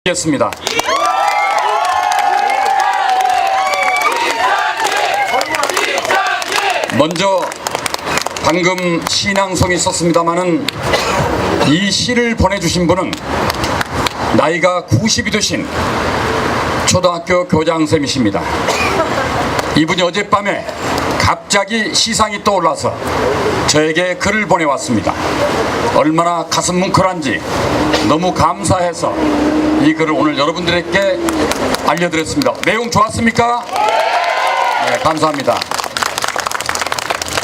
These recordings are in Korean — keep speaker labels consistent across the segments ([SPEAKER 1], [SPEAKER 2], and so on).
[SPEAKER 1] 겠습니다. 먼저 방금 신앙송이 있었습니다마는 이 시를 보내주신 분은 나이가 90이 되신 초등학교 교장선생님이십니다. 이분이 어젯밤에 갑자기 시상이 떠올라서 저에게 글을 보내왔습니다. 얼마나 가슴 뭉클한지 너무 감사해서 이 글을 오늘 여러분들에게 알려드렸습니다. 내용 좋았습니까? 네, 감사합니다.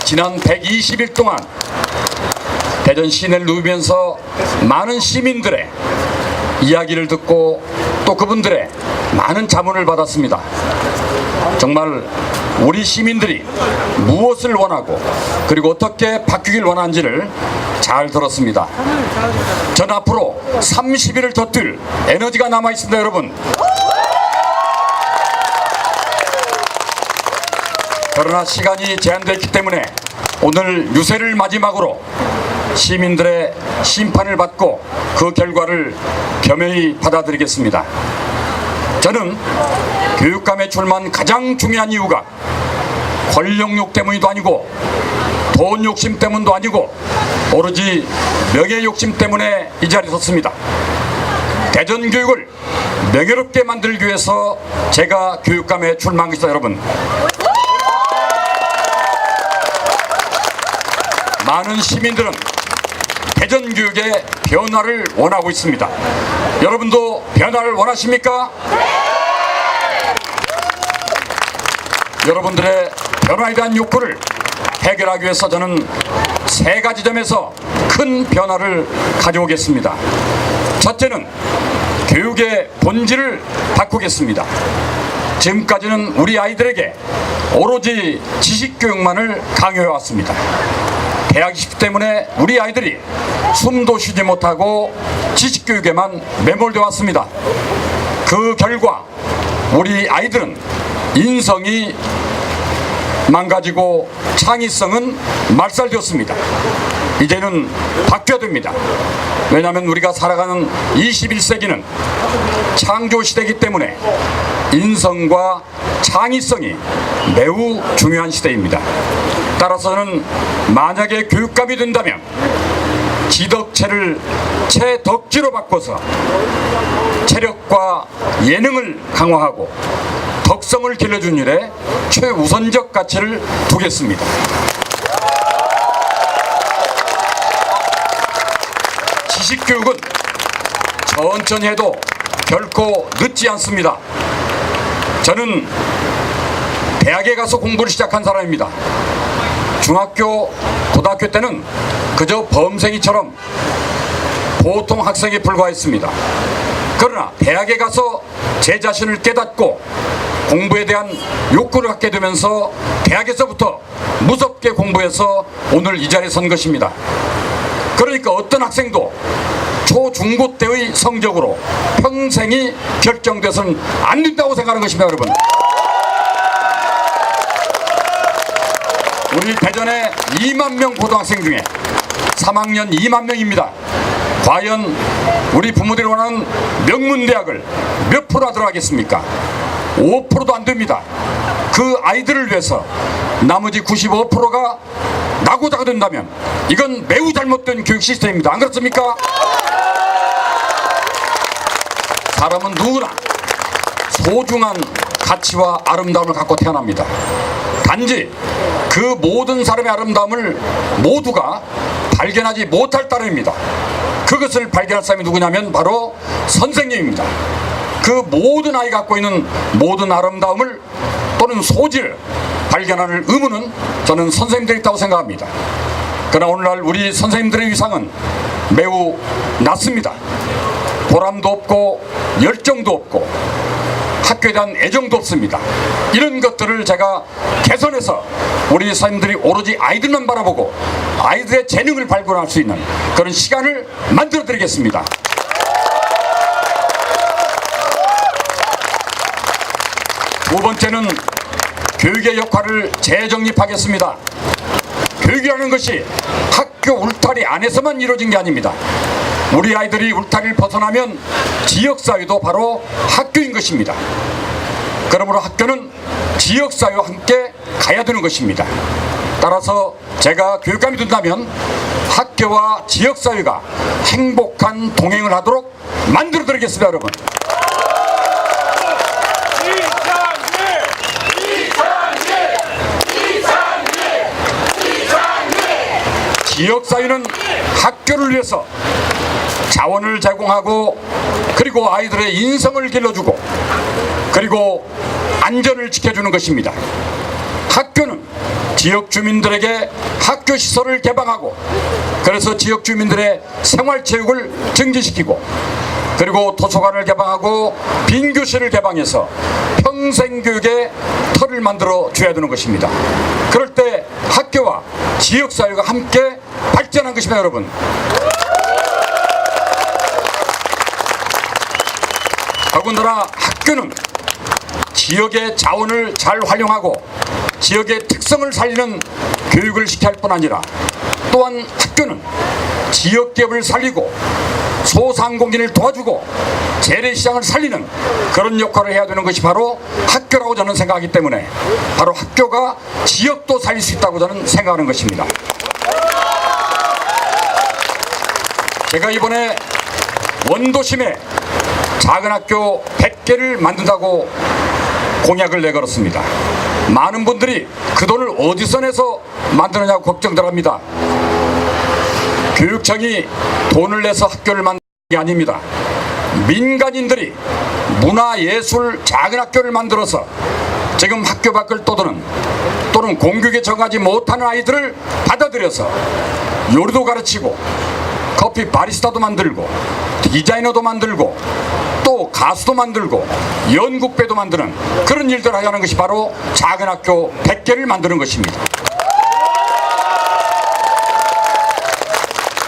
[SPEAKER 1] 지난 120일 동안 대전 시내를 누비면서 많은 시민들의 이야기를 듣고 또 그분들의 많은 자문을 받았습니다. 정말 우리 시민들이 무엇을 원하고 그리고 어떻게 바뀌길 원하는지를 잘 들었습니다. 전 앞으로 30일을 더 뛸 에너지가 남아있습니다. 여러분, 그러나 시간이 제한되었기 때문에 오늘 유세를 마지막으로 시민들의 심판을 받고 그 결과를 겸허히 받아들이겠습니다. 저는 교육감에 출마한 가장 중요한 이유가 권력욕 때문도 아니고 돈 욕심 때문도 아니고 오로지 명예 욕심 때문에 이 자리에 섰습니다. 대전 교육을 명예롭게 만들기 위해서 제가 교육감에 출마한 것이다. 여러분, 많은 시민들은 대전 교육의 변화를 원하고 있습니다. 여러분도 변화를 원하십니까? 여러분들의 변화에 대한 욕구를 해결하기 위해서 저는 세 가지 점에서 큰 변화를 가져오겠습니다. 첫째는 교육의 본질을 바꾸겠습니다. 지금까지는 우리 아이들에게 오로지 지식교육만을 강요해왔습니다. 대학 입시 때문에 우리 아이들이 숨도 쉬지 못하고 지식교육에만 매몰되어 왔습니다. 그 결과 우리 아이들은 인성이 망가지고 창의성은 말살되었습니다. 이제는 바뀌어야 됩니다. 왜냐하면 우리가 살아가는 21세기는 창조시대이기 때문에 인성과 창의성이 매우 중요한 시대입니다. 따라서는 만약에 교육감이 된다면 지덕체를 체덕지로 바꿔서 체력과 예능을 강화하고 덕성을 길러준 일에 최우선적 가치를 두겠습니다. 지식교육은 천천히 해도 결코 늦지 않습니다. 저는 대학에 가서 공부를 시작한 사람입니다. 중학교, 고등학교 때는 그저 범생이처럼 보통 학생에 불과했습니다. 그러나 대학에 가서 제 자신을 깨닫고 공부에 대한 욕구를 갖게 되면서 대학에서부터 무섭게 공부해서 오늘 이 자리에 선 것입니다. 그러니까 어떤 학생도 초, 중고 때의 성적으로 평생이 결정돼서는 안 된다고 생각하는 것입니다. 여러분, 우리 대전에 2만 명 고등학생 중에 3학년 2만 명입니다. 과연 우리 부모들이 원하는 명문대학을 몇 프로 하도록 하겠습니까? 5%도 안 됩니다. 그 아이들을 위해서 나머지 95%가 낙오자가 된다면 이건 매우 잘못된 교육 시스템입니다. 안 그렇습니까? 사람은 누구나 소중한 가치와 아름다움을 갖고 태어납니다. 단지 그 모든 사람의 아름다움을 모두가 발견하지 못할 따름입니다. 그것을 발견할 사람이 누구냐면 바로 선생님입니다. 그 모든 아이가 갖고 있는 모든 아름다움을 또는 소질을 발견하는 의무는 저는 선생님들이 있다고 생각합니다. 그러나 오늘날 우리 선생님들의 위상은 매우 낮습니다. 보람도 없고 열정도 없고 학교에 대한 애정도 없습니다. 이런 것들을 제가 개선해서 우리 선생님들이 오로지 아이들만 바라보고 아이들의 재능을 발굴할 수 있는 그런 시간을 만들어 드리겠습니다. 두 번째는 교육의 역할을 재정립하겠습니다. 교육이라는 것이 학교 울타리 안에서만 이루어진 게 아닙니다. 우리 아이들이 울타리를 벗어나면 지역사회도 바로 학교인 것입니다. 그러므로 학교는 지역사회와 함께 가야 되는 것입니다. 따라서 제가 교육감이 된다면 학교와 지역사회가 행복한 동행을 하도록 만들어 드리겠습니다. 여러분, 지역사회는 학교를 위해서 자원을 제공하고, 그리고 아이들의 인성을 길러주고, 그리고 안전을 지켜주는 것입니다. 학교는 지역 주민들에게 학교 시설을 개방하고, 그래서 지역 주민들의 생활체육을 증진시키고, 그리고 도서관을 개방하고 빈 교실을 개방해서 평생교육의 틀을 만들어 줘야 되는 것입니다. 그럴 때 학교와 지역사회가 함께 발전한 것입니다. 여러분, 더군다나 학교는 지역의 자원을 잘 활용하고 지역의 특성을 살리는 교육을 시켜야 할 뿐 아니라, 또한 학교는 지역기업을 살리고 소상공인을 도와주고 재래시장을 살리는 그런 역할을 해야 되는 것이 바로 학교라고 저는 생각하기 때문에, 바로 학교가 지역도 살릴 수 있다고 저는 생각하는 것입니다. 제가 이번에 원도심에 작은 학교 100개를 만든다고 공약을 내걸었습니다. 많은 분들이 그 돈을 어디서 내서 만드느냐고 걱정들 합니다. 교육청이 돈을 내서 학교를 만드는 게 아닙니다. 민간인들이 문화예술 작은 학교를 만들어서 지금 학교 밖을 떠도는, 또는 공교육에 정하지 못하는 아이들을 받아들여서 요리도 가르치고 커피 바리스타도 만들고 디자이너도 만들고 또 가수도 만들고 연극배도 만드는 그런 일들을 하려는 것이 바로 작은 학교 100개를 만드는 것입니다.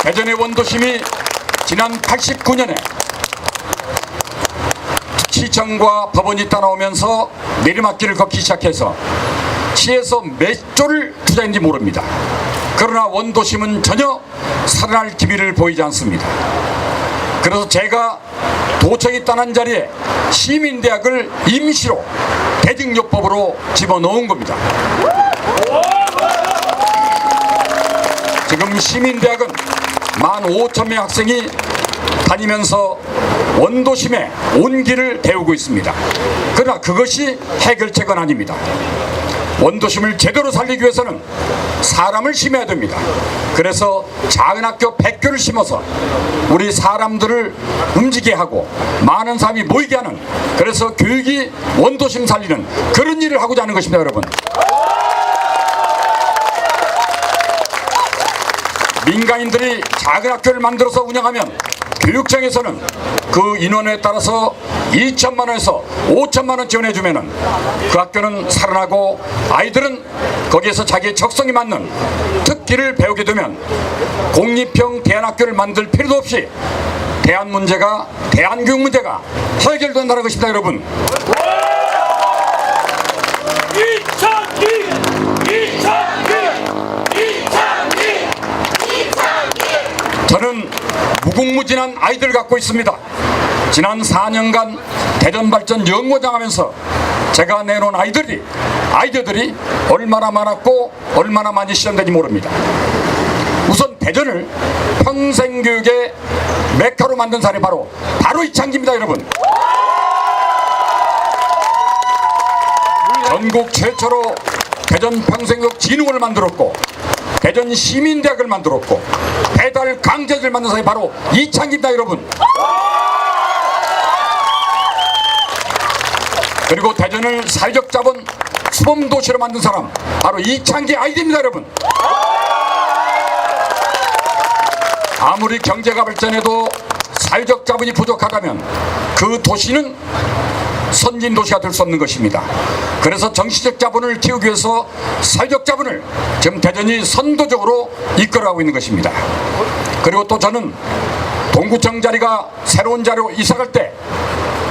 [SPEAKER 1] 대전의 원도심이 지난 89년에 시청과 법원이 따라오면서 내리막길을 걷기 시작해서 시에서 몇 조를 투자했는지 모릅니다. 그러나 원도심은 전혀 살아날 기미를 보이지 않습니다. 그래서 제가 도청이 떠난 자리에 시민대학을 임시로 대직요법으로 집어넣은 겁니다. 지금 시민대학은 15,000명 학생이 다니면서 원도심의 온기를 배우고 있습니다. 그러나 그것이 해결책은 아닙니다. 원도심을 제대로 살리기 위해서는 사람을 심어야 됩니다. 그래서 작은 학교 100교를 심어서 우리 사람들을 움직이게 하고 많은 사람이 모이게 하는, 그래서 교육이 원도심 살리는 그런 일을 하고자 하는 것입니다. 여러분, 민간인들이 작은 학교를 만들어서 운영하면 교육청에서는 그 인원에 따라서 2천만 원에서 5천만 원 지원해주면은 그 학교는 살아나고 아이들은 거기에서 자기의 적성에 맞는 특기를 배우게 되면 공립형 대안학교를 만들 필요도 없이 대한교육 문제가 해결된다는 것입니다. 여러분, 저는 무궁무진한 아이들을 갖고 있습니다. 지난 4년간 대전발전 연구장 하면서 제가 내놓은 아이디어들이 얼마나 많았고 얼마나 많이 실현된지 모릅니다. 우선 대전을 평생교육의 메카로 만든 사람이 바로 이창기입니다. 여러분, 전국 최초로 대전 평생교육 진흥원을 만들었고 대전 시민대학을 만들었고 배달 강제를 만든 사람이 바로 이창기입니다. 여러분, 그리고 대전을 사회적 자본 수범도시로 만든 사람 바로 이창기 아이디입니다. 여러분, 아무리 경제가 발전해도 사회적 자본이 부족하다면 그 도시는 선진 도시가 될 수 없는 것입니다. 그래서 정치적 자본을 키우기 위해서 사회적 자본을 지금 대전이 선도적으로 이끌어가고 있는 것입니다. 그리고 또 저는 동구청 자리가 새로운 자리로 이사갈 때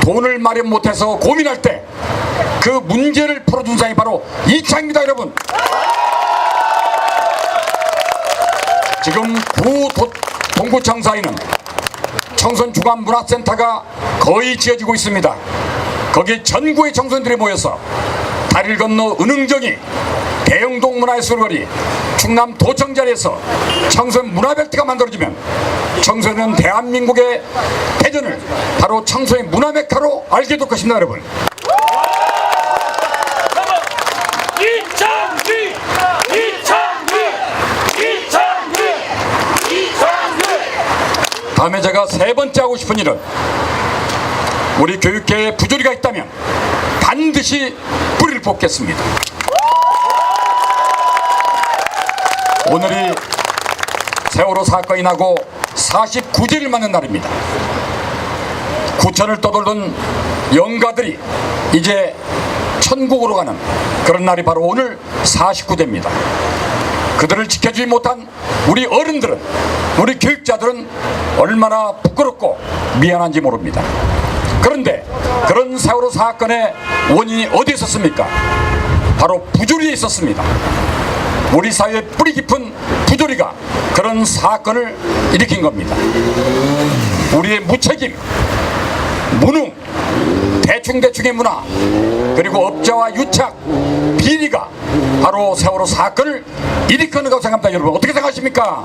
[SPEAKER 1] 돈을 마련 못해서 고민할 때 그 문제를 풀어준 사람이 바로 이창입니다. 여러분, 지금 동구청 사이는 청소년 주간 문화센터가 거의 지어지고 있습니다. 거기에 전국의 청소년들이 모여서 다리를 건너 은흥정이, 대영동 문화예술거리, 충남 도청자리에서 청소년 문화벨트가 만들어지면 청소년은 대한민국의 대전을 바로 청소년 문화 메카로 알게 될 것입니다. 여러분, 다음에 제가 세 번째 하고 싶은 일은, 우리 교육계에 부조리가 있다면 반드시 뿌리를 뽑겠습니다. 오늘이 세월호 사건이 나고 49주를 맞는 날입니다. 구천을 떠돌던 영가들이 이제 천국으로 가는 그런 날이 바로 오늘 49대입니다. 그들을 지켜주지 못한 우리 어른들은, 우리 교육자들은 얼마나 부끄럽고 미안한지 모릅니다. 그런데 그런 세월호 사건의 원인이 어디에 있었습니까? 바로 부조리에 있었습니다. 우리 사회의 뿌리 깊은 부조리가 그런 사건을 일으킨 겁니다. 우리의 무책임, 무능, 대충대충의 문화, 그리고 업자와 유착, 비리가 바로 세월호 사건을 일으키는 것이라고 생각합니다. 여러분, 어떻게 생각하십니까?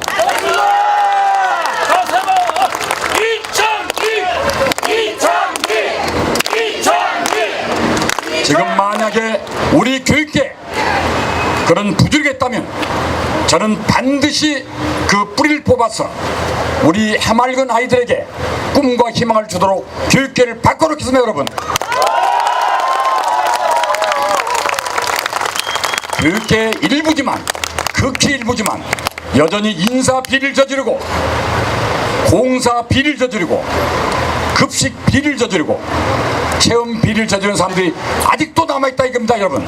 [SPEAKER 1] 지금 만약에 우리 교육계 그런 부조리가 있다면 저는 반드시 그 뿌리를 뽑아서 우리 해맑은 아이들에게 꿈과 희망을 주도록 교육계를 바꿔놓겠습니다. 여러분, 교육계의 일부지만, 극히 일부지만 여전히 인사 비리를 저지르고, 공사 비리를 저지르고, 급식 비리를 저지르고, 체험 비리를 저지르는 사람들이 아직도 남아있다 이겁니다. 여러분,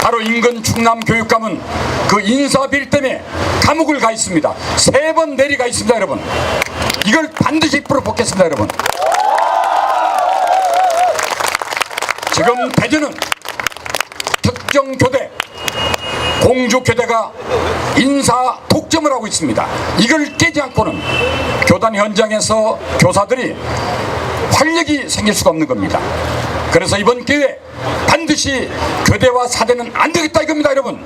[SPEAKER 1] 바로 인근 충남교육감은 그 인사비리 때문에 감옥을 가 있습니다. 3번 내리가 있습니다. 여러분, 이걸 반드시 풀어보겠습니다. 여러분, 지금 대전은 특정 교대, 공주교대가 인사 독점을 하고 있습니다. 이걸 깨지 않고는 교단 현장에서 교사들이 활력이 생길 수가 없는 겁니다. 그래서 이번 기회에 반드시 교대와 사대는 안 되겠다 이겁니다. 여러분,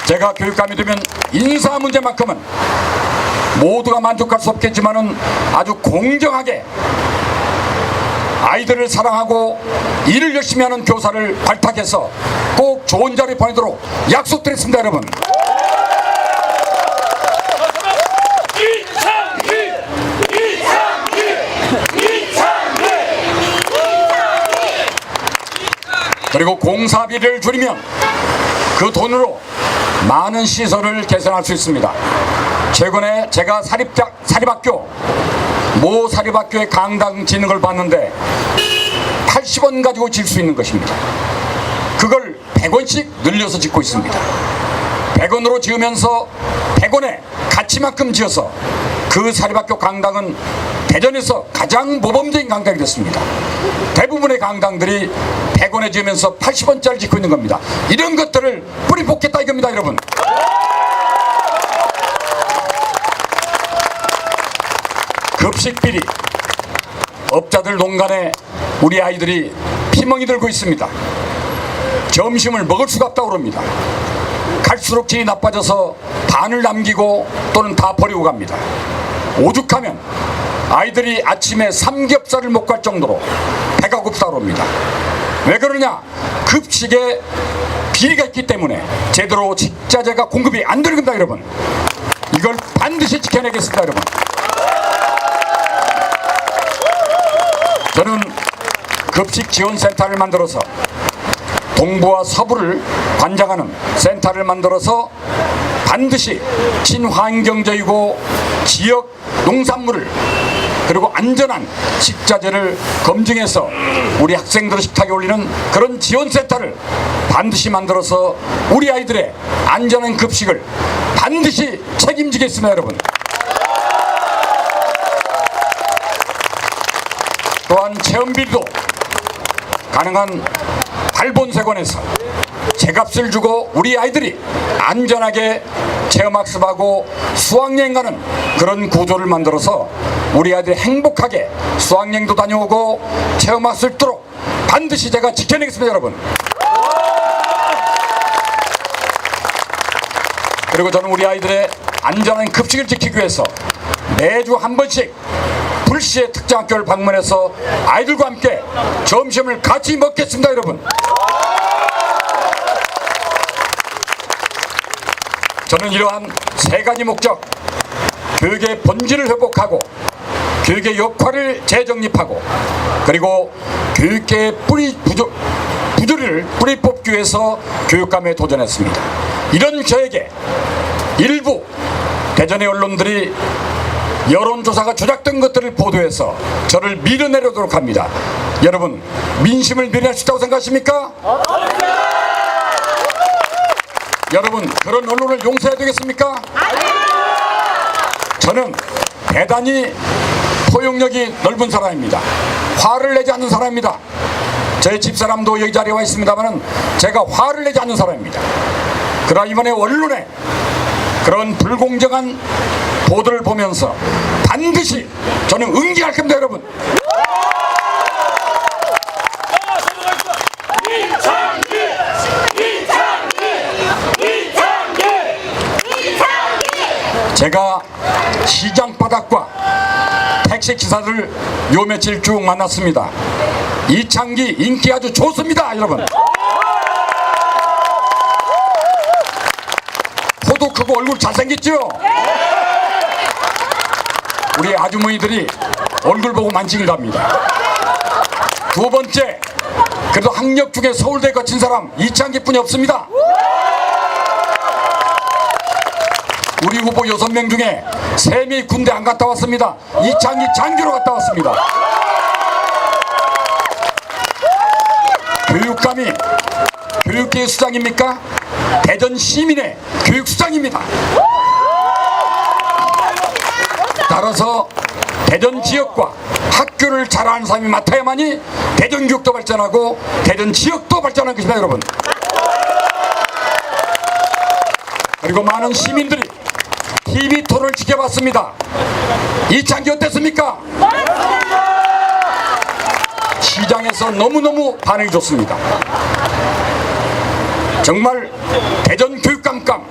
[SPEAKER 1] 제가 교육감이 되면 인사 문제만큼은 모두가 만족할 수 없겠지만은 아주 공정하게 아이들을 사랑하고 일을 열심히 하는 교사를 발탁해서 꼭 좋은 자리에 보내도록 약속드렸습니다. 여러분, 그리고 공사비를 줄이면 그 돈으로 많은 시설을 개선할 수 있습니다. 최근에 제가 사립학교, 모 사립학교의 강당 짓는 걸 봤는데 80원 가지고 질 수 있는 것입니다. 그걸 100원씩 늘려서 짓고 있습니다. 100원으로 지으면서 100원의 가치만큼 지어서 그 사립학교 강당은 대전에서 가장 모범적인 강당이 됐습니다. 대부분의 강당들이 100원에 지으면서 80원짜리 짓고 있는 겁니다. 이런 것들을 뿌리 뽑겠다 이겁니다. 여러분, 급식 비리, 업자들 농간에 우리 아이들이 피멍이 들고 있습니다. 점심을 먹을 수가 없다고 그럽니다. 갈수록 질이 나빠져서 반을 남기고 또는 다 버리고 갑니다. 오죽하면 아이들이 아침에 삼겹살을 못 갈 정도로 배가 고프다고 합니다. 왜 그러냐? 급식에 비리가 있기 때문에 제대로 식자재가 공급이 안 되는 겁니다. 여러분, 이걸 반드시 지켜내겠습니다. 여러분, 저는 급식 지원센터를 만들어서 동부와 서부를 관장하는 센터를 만들어서 반드시 친환경적이고 지역 농산물을 그리고 안전한 식자재를 검증해서 우리 학생들의 식탁에 올리는 그런 지원센터를 반드시 만들어서 우리 아이들의 안전한 급식을 반드시 책임지겠습니다. 여러분, 또한 체험비리도 가능한 달본세관에서 제값을 주고 우리 아이들이 안전하게 체험학습하고 수학여행 가는 그런 구조를 만들어서 우리 아이들이 행복하게 수학여행도 다녀오고 체험학습을 도록 반드시 제가 지켜내겠습니다, 여러분. 그리고 저는 우리 아이들의 안전한 급식을 지키기 위해서 매주 한 번씩 불시의 특정학교를 방문해서 아이들과 함께 점심을 같이 먹겠습니다, 여러분. 저는 이러한 세 가지 목적, 교육의 본질을 회복하고 교육의 역할을 재정립하고 그리고 교육계의 부조리를 뿌리 뽑기 위해서 교육감에 도전했습니다. 이런 저에게 일부 대전의 언론들이 여론조사가 조작된 것들을 보도해서 저를 밀어내려도록 합니다. 여러분, 민심을 밀어낼 수 있다고 생각하십니까? 여러분, 그런 언론을 용서해야 되겠습니까? 저는 대단히 포용력이 넓은 사람입니다. 화를 내지 않는 사람입니다. 저희 집사람도 여기 자리에 와 있습니다만 제가 화를 내지 않는 사람입니다. 그러나 이번에 언론에 그런 불공정한 보도를 보면서 반드시 저는 응징할 겁니다, 여러분. 제가 시장 바닥과 택시 기사들 요 며칠 쭉 만났습니다. 이창기 인기 아주 좋습니다, 여러분. 코도 크고 얼굴 잘생겼죠? 우리 아주머니들이 얼굴 보고 만지긴답니다. 두 번째, 그래도 학력 중에 서울대 거친 사람 이창기뿐이 없습니다. 우리 후보 6명 중에 3명이 군대 안 갔다 왔습니다. 이창기 장교로 갔다 왔습니다. 교육감이 교육계의 수장입니까? 대전 시민의 교육수장입니다. 따라서 대전 지역과 학교를 잘 아는 사람이 맡아야만이 대전 교육도 발전하고 대전 지역도 발전하는 것입니다, 여러분. 그리고 많은 시민들이 TV 토론을 지켜봤습니다. 이창기 어땠습니까? 시장에서 너무너무 반응이 좋습니다. 정말 대전 교육감감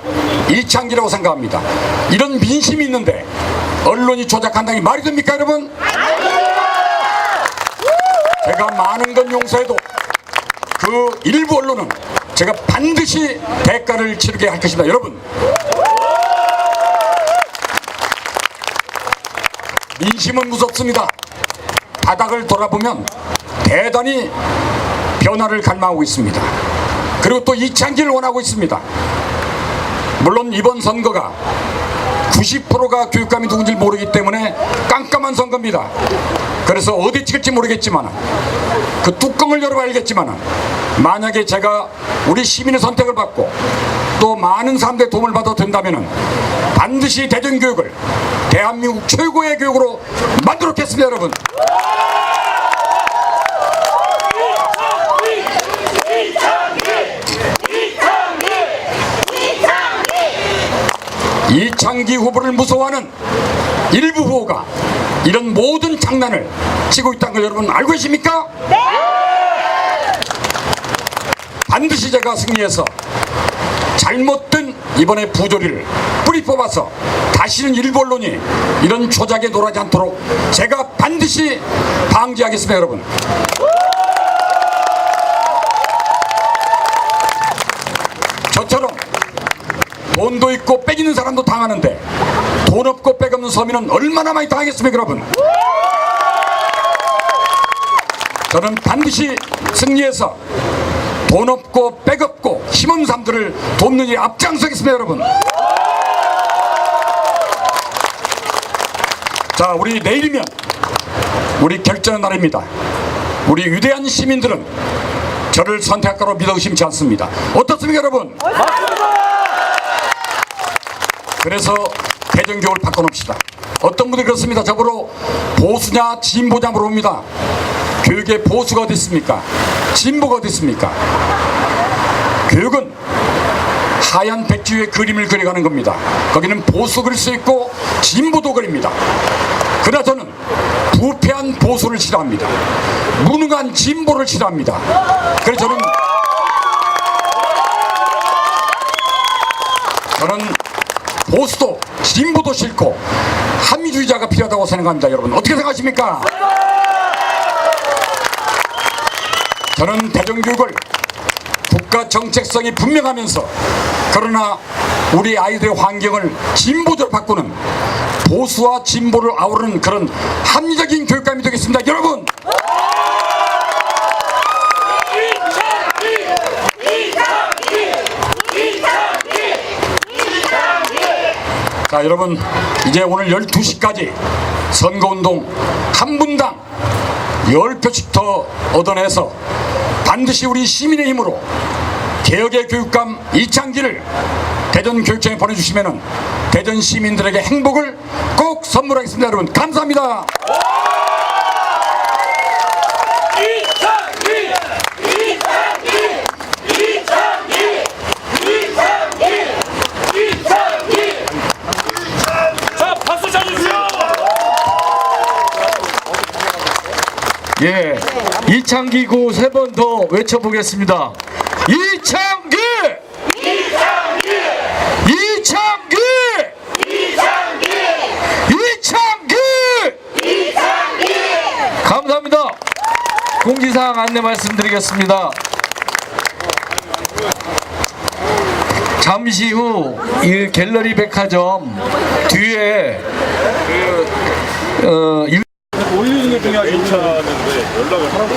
[SPEAKER 1] 이창기라고 생각합니다. 이런 민심이 있는데 언론이 조작한다는 게 말이 됩니까, 여러분? 제가 많은 건 용서해도 그 일부 언론은 제가 반드시 대가를 치르게 할 것입니다, 여러분. 민심은 무섭습니다. 바닥을 돌아보면 대단히 변화를 갈망하고 있습니다. 그리고 또 이창기를 원하고 있습니다. 물론 이번 선거가 90%가 교육감이 누군지 모르기 때문에 깜깜한 선거입니다. 그래서 어디 찍을지 모르겠지만 그 뚜껑을 열어봐 알겠지만 만약에 제가 우리 시민의 선택을 받고 또 많은 사람들의 도움을 받아도 된다면 반드시 대전교육을 대한민국 최고의 교육으로 만들었겠습니다, 여러분. 이창기 후보를 무서워하는 일부 후보가 이런 모든 장난을 치고 있다는 걸 여러분 알고 계십니까? 네! 반드시 제가 승리해서 잘못된 이번에 부조리를 뿌리 뽑아서 다시는 일부 언론이 이런 조작에 놀아지 않도록 제가 반드시 방지하겠습니다, 여러분. 저처럼 돈도 있고 빼기는 사람도 당하는데 돈 없고 백 없는 서민은 얼마나 많이 당하겠습니까, 여러분? 저는 반드시 승리해서 돈 없고 백 없고 힘없는 사람들을 돕는 일에 앞장서겠습니다, 여러분. 자, 우리 내일이면 우리 결전의 날입니다. 우리 위대한 시민들은 저를 선택할 거로 믿어 의심치 않습니다. 어떻습니까, 여러분? 그래서 대전교육을 바꿔놓읍시다. 어떤 분들이 그렇습니다. 저보러 보수냐 진보냐 물어봅니다. 교육의 보수가 어디 있습니까? 진보가 어디 있습니까? 교육은 하얀 백지 위에 그림을 그려가는 겁니다. 거기는 보수 그릴 수 있고 진보도 그립니다. 그러나 저는 부패한 보수를 싫어합니다. 무능한 진보를 싫어합니다. 그래서 저는 보수도 진보도 싫고 합리주의자가 필요하다고 생각합니다. 여러분 어떻게 생각하십니까? 저는 대중교육을 국가 정책성이 분명하면서 그러나 우리 아이들의 환경을 진보적으로 바꾸는 보수와 진보를 아우르는 그런 합리적인 교육감이 되겠습니다. 여러분! 자, 여러분 이제 오늘 12시까지 선거운동 한 분당 10표씩 더 얻어내서 반드시 우리 시민의 힘으로 개혁의 교육감 이창기를 대전교육청에 보내주시면 대전 시민들에게 행복을 꼭 선물하겠습니다. 여러분 감사합니다.
[SPEAKER 2] 자, 박수 쳐주세요.
[SPEAKER 3] 예, 이창기 구 3번 더 외쳐보겠습니다. 이창기! 이창기! 이창기! 이창기! 이창기! 이창기! 감사합니다. 공지사항 안내 말씀드리겠습니다. 잠시 후 이 갤러리 백화점 뒤에
[SPEAKER 2] 올리는 게 중요하지. 괜찮은데 연락을 하라고.